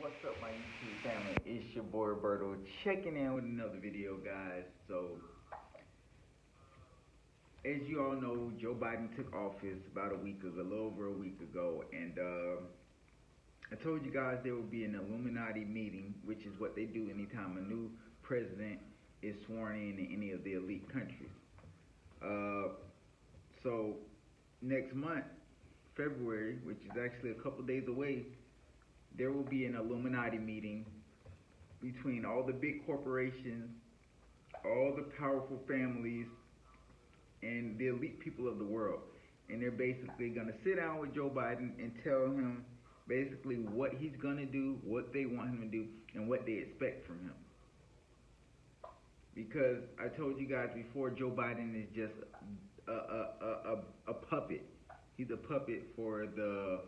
What's up, my YouTube family? It's your boy Roberto checking in with another video, guys. So, as you all know, Joe Biden took office about a week ago, a little over a week ago, and I told you guys there will be an Illuminati meeting, which is what they do anytime a new president is sworn in any of the elite countries. Uh, so, next month, February, which is actually a couple days away, there will be an Illuminati meeting between all the big corporations, all the powerful families, and the elite people of the world. And they're basically going to sit down with Joe Biden and tell him basically what he's going to do, what they want him to do, and what they expect from him. Because I told you guys before, Joe Biden is just a puppet. He's a puppet for the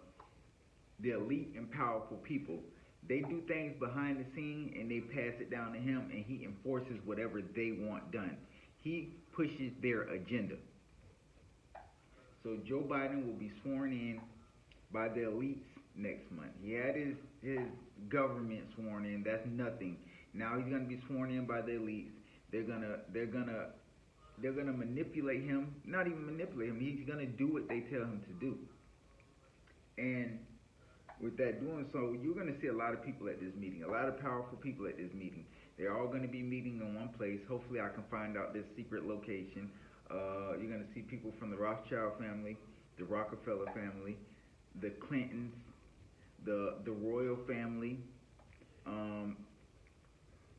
elite and powerful people. They do things behind the scene and they pass it down to him, and he enforces whatever they want done. He pushes their agenda. So Joe Biden will be sworn in by the elites next month. He had his government sworn in. That's nothing. Now he's gonna be sworn in by the elites. They're gonna manipulate him. Not even manipulate him. He's gonna do what they tell him to do. And with that doing so, you're going to see a lot of people at this meeting, a lot of powerful people at this meeting. They're all going to be meeting in one place. Hopefully I can find out this secret location. You're going to see people from the Rothschild family, the Rockefeller family, the Clintons, the royal family.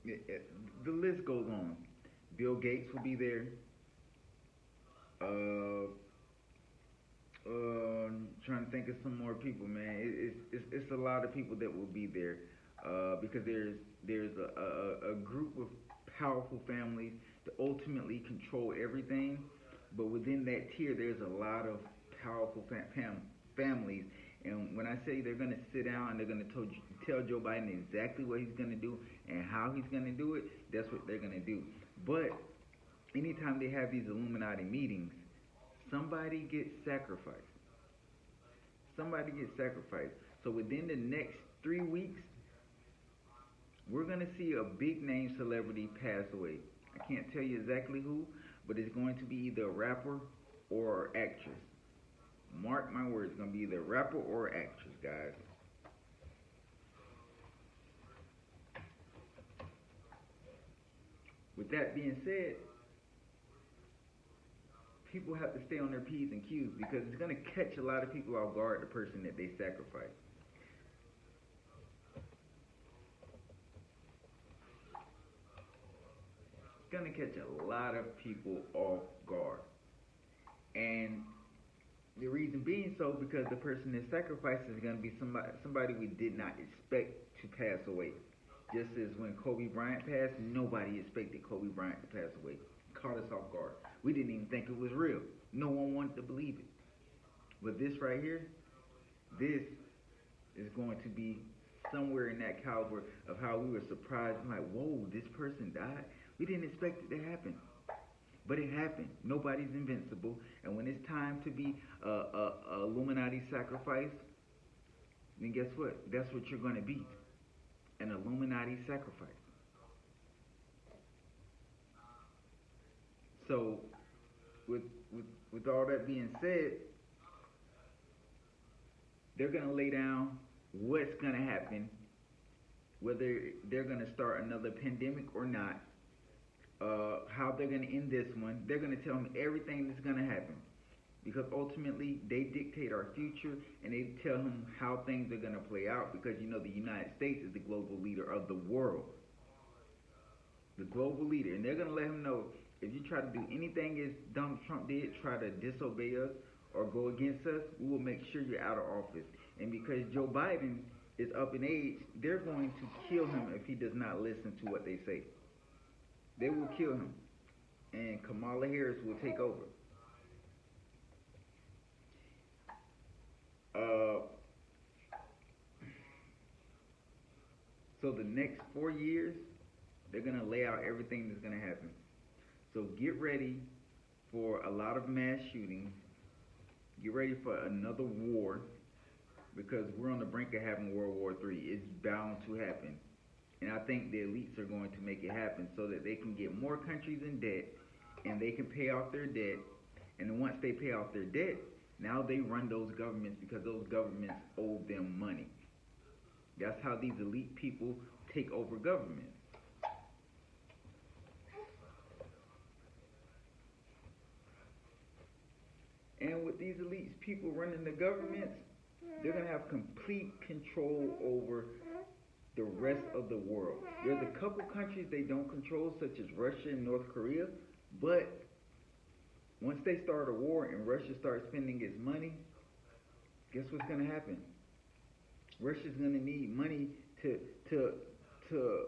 The list goes on. Bill Gates will be there. Trying to think of some more people, man. It's a lot of people that will be there because there's a group of powerful families that ultimately control everything. But within that tier, there's a lot of powerful families. And when I say they're going to sit down and they're going to tell Joe Biden exactly what he's going to do and how he's going to do it, that's what they're going to do. But anytime they have these Illuminati meetings, somebody gets sacrificed. Somebody gets sacrificed. So within the next 3 weeks, we're going to see a big name celebrity pass away. I can't tell you exactly who, but it's going to be either a rapper or actress. Mark my words, it's going to be either a rapper or actress, guys. With that being said, people have to stay on their P's and Q's because it's going to catch a lot of people off guard, the person that they sacrifice. It's going to catch a lot of people off guard. And the reason being so because the person that sacrifices is going to be somebody we did not expect to pass away. Just as when Kobe Bryant passed, nobody expected Kobe Bryant to pass away. Caught us off guard. We didn't even think it was real. No one wanted to believe it. But this right here, this is going to be somewhere in that caliber of how we were surprised. I'm like, whoa, this person died? We didn't expect it to happen. But it happened. Nobody's invincible. And when it's time to be a Illuminati sacrifice, then guess what? That's what you're going to be. An Illuminati sacrifice. So, with all that being said, they're going to lay down what's going to happen, whether they're going to start another pandemic or not, how they're going to end this one. They're going to tell them everything that's going to happen because ultimately they dictate our future and they tell them how things are going to play out because, you know, the United States is the global leader of the world. The global leader. And they're going to let him know, if you try to do anything as Donald Trump did, try to disobey us or go against us, we will make sure you're out of office. And because Joe Biden is up in age, they're going to kill him if he does not listen to what they say. They will kill him. And Kamala Harris will take over. So the next 4 years, they're going to lay out everything that's going to happen. So get ready for a lot of mass shootings. Get ready for another war. because we're on the brink of having World War III. It's bound to happen. And I think the elites are going to make it happen so that they can get more countries in debt and they can pay off their debt. And then once they pay off their debt, now they run those governments because those governments owe them money. That's how these elite people take over government. And with these elites people running the governments, they're going to have complete control over the rest of the world. There's a couple countries they don't control, such as Russia and North Korea, but once they start a war and Russia starts spending its money, guess what's going to happen? Russia's going to need money to to to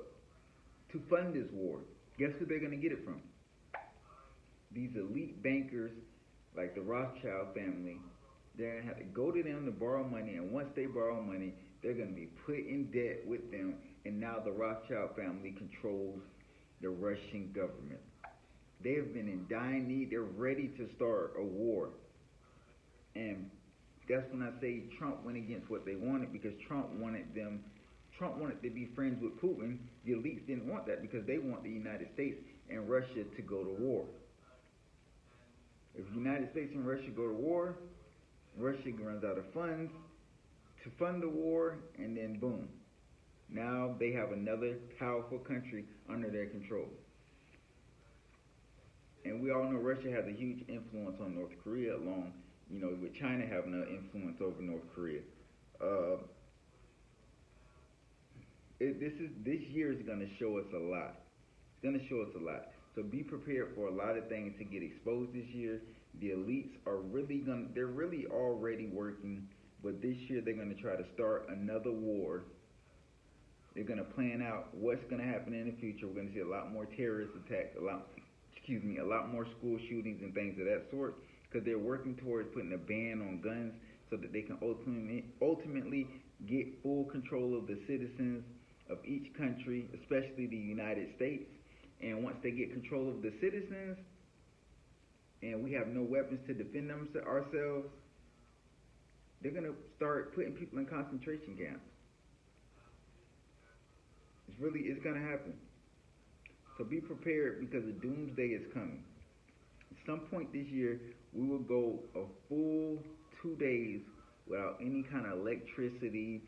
to fund this war. Guess who they're going to get it from? These elite bankers, like the Rothschild family. They're going to have to go to them to borrow money, and once they borrow money, they're going to be put in debt with them, and now the Rothschild family controls the Russian government. They have been in dire need. They're ready to start a war. And that's when I say Trump went against what they wanted, because Trump wanted to be friends with Putin. The elites didn't want that because they want the United States and Russia to go to war. If the United States and Russia go to war, Russia runs out of funds to fund the war, and then boom. Now they have another powerful country under their control. And we all know Russia has a huge influence on North Korea, along, with China having an influence over North Korea. This year is going to show us a lot. It's going to show us a lot. So be prepared for a lot of things to get exposed this year. The elites are they're really already working, but this year they're going to try to start another war. They're going to plan out what's going to happen in the future. We're going to see a lot more terrorist attacks, a lot more school shootings and things of that sort, because they're working towards putting a ban on guns so that they can ultimately get full control of the citizens of each country, especially the United States. And once they get control of the citizens, and we have no weapons to defend ourselves, they're going to start putting people in concentration camps. It's going to happen. So be prepared, because the doomsday is coming. At some point this year, we will go a full 2 days without any kind of electricity,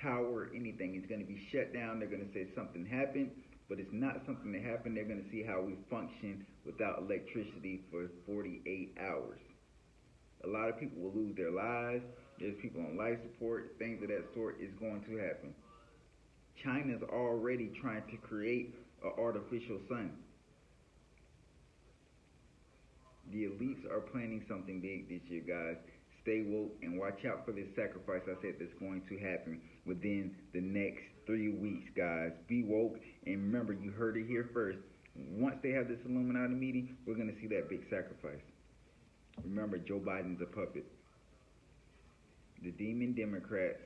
power, anything. It's going to be shut down. They're going to say something happened, but it's not something that happened. They're going to see how we function without electricity for 48 hours. A lot of people will lose their lives. There's people on life support. Things of that sort is going to happen. China's already trying to create an artificial sun. The elites are planning something big this year, guys. Stay woke and watch out for this sacrifice I said that's going to happen within the next 3 weeks, guys. Be woke, and remember, you heard it here first. Once they have this Illuminati meeting, we're going to see that big sacrifice. Remember, Joe Biden's a puppet. The demon Democrats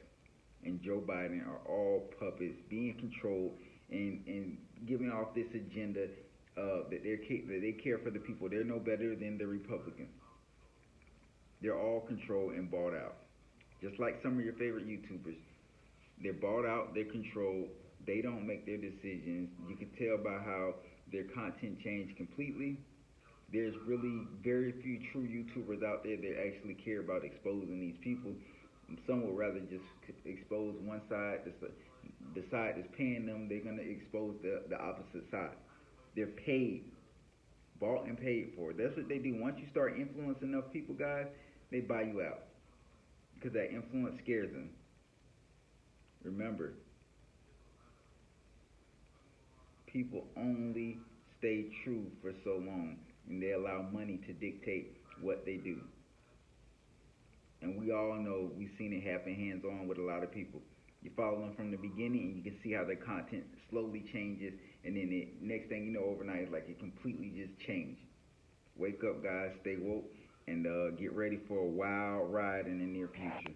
and Joe Biden are all puppets, being controlled and giving off this agenda that they care for the people. They're no better than the Republicans. They're all controlled and bought out. Just like some of your favorite YouTubers. They're bought out, they're controlled, they don't make their decisions. You can tell by how their content changed completely. There's really very few true YouTubers out there that actually care about exposing these people. Some would rather just expose one side, the side that's paying them. They're going to expose the opposite side. They're paid, bought and paid for. That's what they do. Once you start influencing enough people, guys, they buy you out, because that influence scares them. Remember, people only stay true for so long, and they allow money to dictate what they do. And we all know, we've seen it happen hands-on with a lot of people. You follow them from the beginning, and you can see how their content slowly changes, and then the next thing you know, overnight, it's like it completely just changed. Wake up, guys, stay woke, and get ready for a wild ride in the near future.